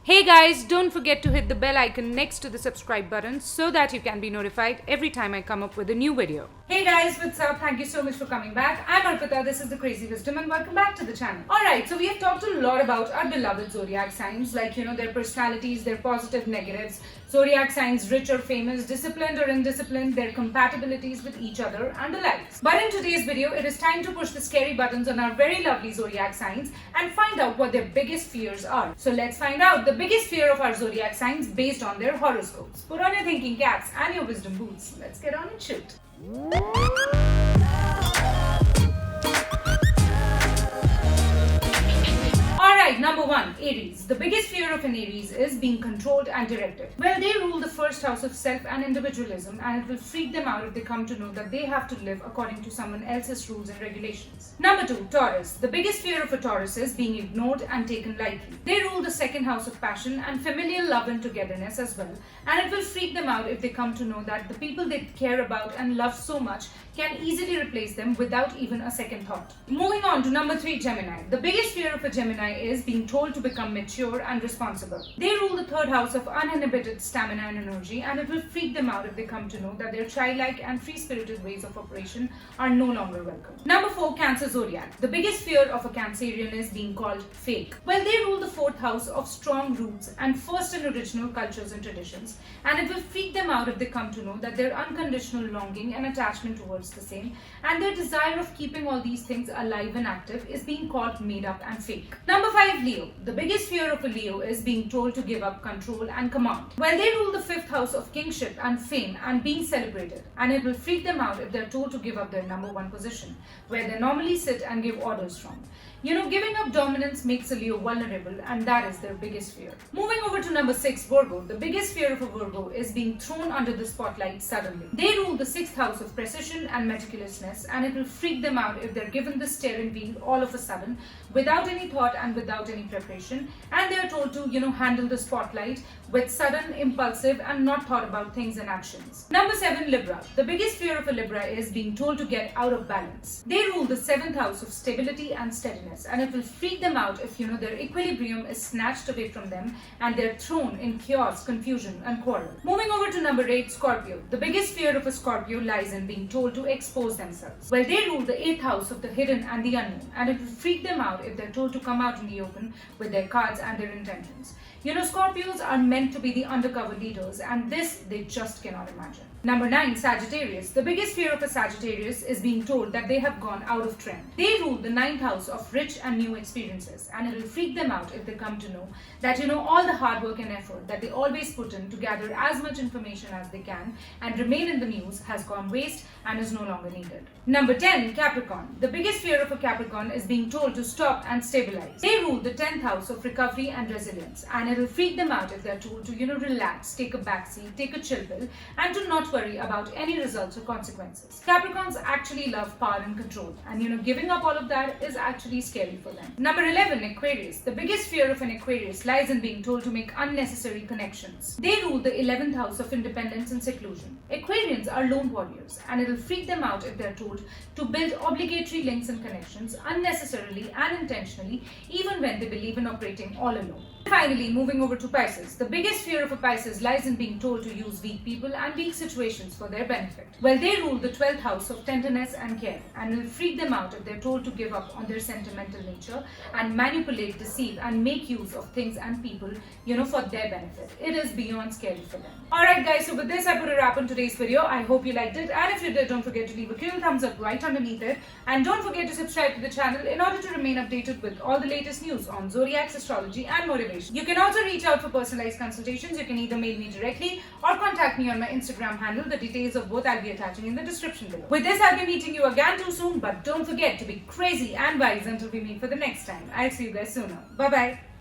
Hey guys, don't forget to hit the bell icon next to the subscribe button so that you can be notified every time I come up with a new video. Hey guys, what's up? Thank you so much for coming back. I'm Arpita, this is the Crazy Wisdom and welcome back to the channel. Alright, so we have talked a lot about our beloved zodiac signs, like their personalities, their positive, negatives, zodiac signs rich or famous, disciplined or indisciplined, their compatibilities with each other and the likes. But in today's video, it is time to push the scary buttons on our very lovely zodiac signs and find out what their biggest fears are. So let's find out the biggest fear of our zodiac signs based on their horoscopes. Put on your thinking caps and your wisdom boots. Let's get on and shoot. Alright, number 1, Aries. The biggest fear of an Aries is being controlled and directed. Well, they rule the first house of self and individualism, and it will freak them out if they come to know that they have to live according to someone else's rules and regulations. Number 2, Taurus. The biggest fear of a Taurus is being ignored and taken lightly. They rule the second house of passion and familial love and togetherness as well, and it will freak them out if they come to know that the people they care about and love so much can easily replace them without even a second thought. Moving on to number 3, Gemini. The biggest fear of a Gemini is being told to become mature and responsible. They rule the third house of uninhibited stamina and energy, and it will freak them out if they come to know that their childlike and free-spirited ways of operation are no longer welcome. Number 4, Cancer Zodiac. The biggest fear of a Cancerian is being called fake. Well, they rule the fourth house of strong roots and first and original cultures and traditions, and it will freak them out if they come to know that their unconditional longing and attachment towards the same and their desire of keeping all these things alive and active is being called made up and fake. Number 5, Leo. The biggest fear of a Leo is being told to give up control and command. Well, they rule the fifth house of kingship and fame and being celebrated, and it will freak them out if they're told to give up their number 1 position, where they normally sit and give orders from. Giving up dominance makes a Leo vulnerable, and that is their biggest fear. Moving over to number 6, Virgo. The biggest fear of a Virgo is being thrown under the spotlight suddenly. They rule the sixth house of precision and meticulousness, and it will freak them out if they're given the steering wheel all of a sudden, without any thought and without any preparation, and they are told to, handle the spotlight with sudden, impulsive, and not thought about things and actions. Number 7, Libra. The biggest fear of a Libra is being told to get out of balance. They rule the seventh house of stability and steadiness, and it will freak them out if their equilibrium is snatched away from them and they're thrown in chaos, confusion, and quarrel. Moving over to number 8, Scorpio. The biggest fear of a Scorpio lies in being told to expose themselves. Well, they rule the eighth house of the hidden and the unknown, and it will freak them out if they're told to come out in the open with their cards and their intentions. Scorpios are meant to be the undercover leaders, and this they just cannot imagine. Number 9, Sagittarius. The biggest fear of a Sagittarius is being told that they have gone out of trend. They rule the ninth house of rich and new experiences, and it will freak them out if they come to know that all the hard work and effort that they always put in to gather as much information as they can and remain in the news has gone waste and is no longer needed. Number 10, Capricorn. The biggest fear of a Capricorn is being told to stop and stabilize. They rule the 10th house of recovery and resilience, and it will freak them out if they're told to relax, take a backseat, take a chill pill, and to not worry about any results or consequences. Capricorns actually love power and control, and giving up all of that is actually scary for them. Number 11, Aquarius. The biggest fear of an Aquarius lies in being told to make unnecessary connections. They rule the 11th house of independence and seclusion. Aquarians are lone warriors, and it will freak them out if they're told to build obligatory links and connections unnecessarily and intentionally, even when they believe in operating all alone. Finally, moving over to Pisces. The biggest fear of a Pisces lies in being told to use weak people and weak situations for their benefit. Well, they rule the 12th house of tenderness and care, and it will freak them out if they're told to give up on their sentimental nature and manipulate, deceive, and make use of things and people, for their benefit. It is beyond scary for them. Alright guys, so with this I put a wrap on today's video. I hope you liked it, and if you did, don't forget to leave a cool thumbs up right underneath it, and don't forget to subscribe to the channel in order to remain updated with all the latest news on zodiacs, astrology, and motivation. You can also reach out for personalized consultations. You can either mail me directly or contact me on my Instagram handle. The details of both I'll be attaching in the description below. With this, I'll be meeting you again too soon, but don't forget to be crazy and wise until we meet for the next time. I'll see you guys sooner. Bye-bye.